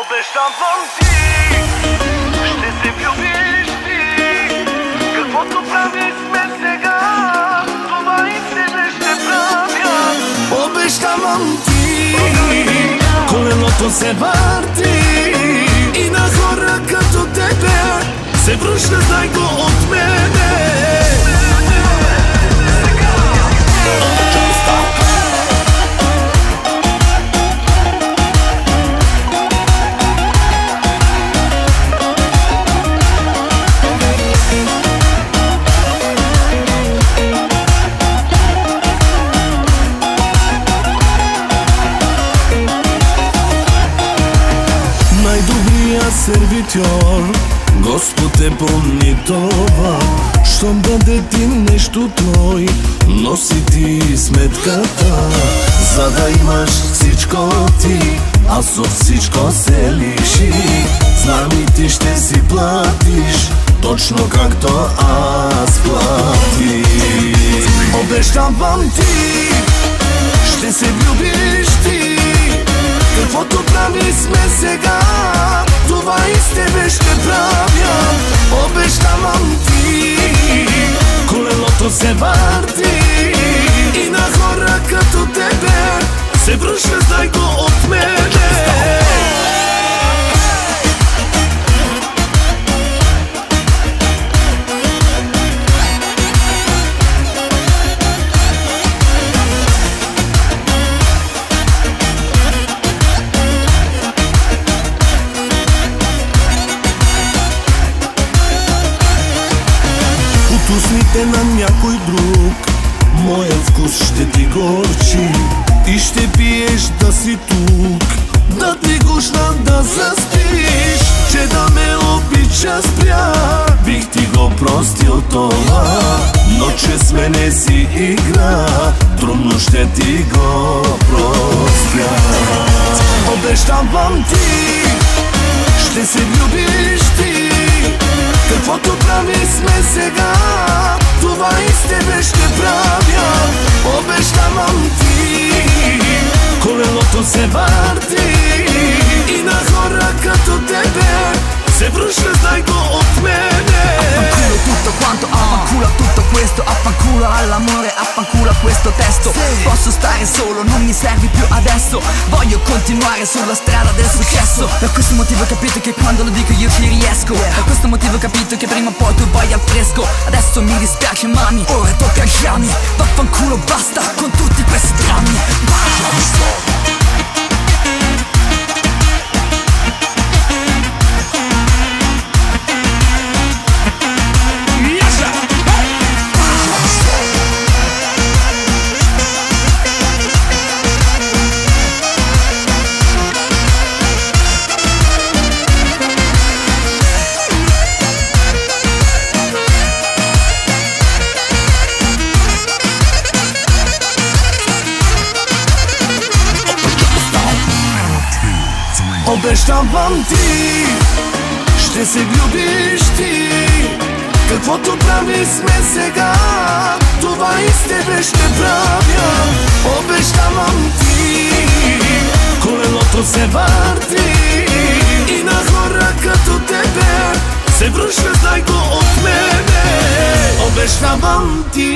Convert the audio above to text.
Обещавам ти, ще се влюбиш ти. Каквото прави сме сега, това и себе ще правя. Обещавам ти, колелото се върти и на хора като тебе се връща, знай го от мене. Най-добрият сервитьор, Господ е помни това. Щом даде ти нещо той, носи ти сметката. За да имаш всичко ти, аз от всичко се лиши. Знам и ти ще си платиш, точно както аз платих. Обещавам ти, ще се влюбиш ти. Каквото прави сме сега, това и с тебе ще правя. Обещавам ти, колелото се върти и на хора като тебе се връща, знай го от мене. Усните на някой друг, моят вкус ще ти горчи. И ще пиеш да си тук, да ти гушна да заспиш. Че да ме обича спря, бих ти го простил това. Но че с мене си игра, трудно ще ти го простя. Обещавам ти, ще се влюбиш ти. Каквото прави сме сега, това и с тебе ще правя. Обещавам ти, колелото се върти и на хора като тебе се връща, знай го от мене. Affanculo tutto quanto, affanculo tutto questo, affanculo all'amore, affanculo questo testo. Posso stare solo, non mi servi più adesso. Voglio continuare sulla strada del successo. Per questo motivo ho capito che quando lo dico io ci riesco. Per questo motivo ho capito che prima o poi tu vai al fresco. Adesso mi dispiace mami, ora tocca ai fiammi. Vaffanculo basta con tutti questi drammi. Обещавам ти, ще се влюбиш ти. Каквото прави сме сега, това и с тебе ще правя. Обещавам ти, колелото се върти и на хора като тебе се връща, знай го от мене. Обещавам ти.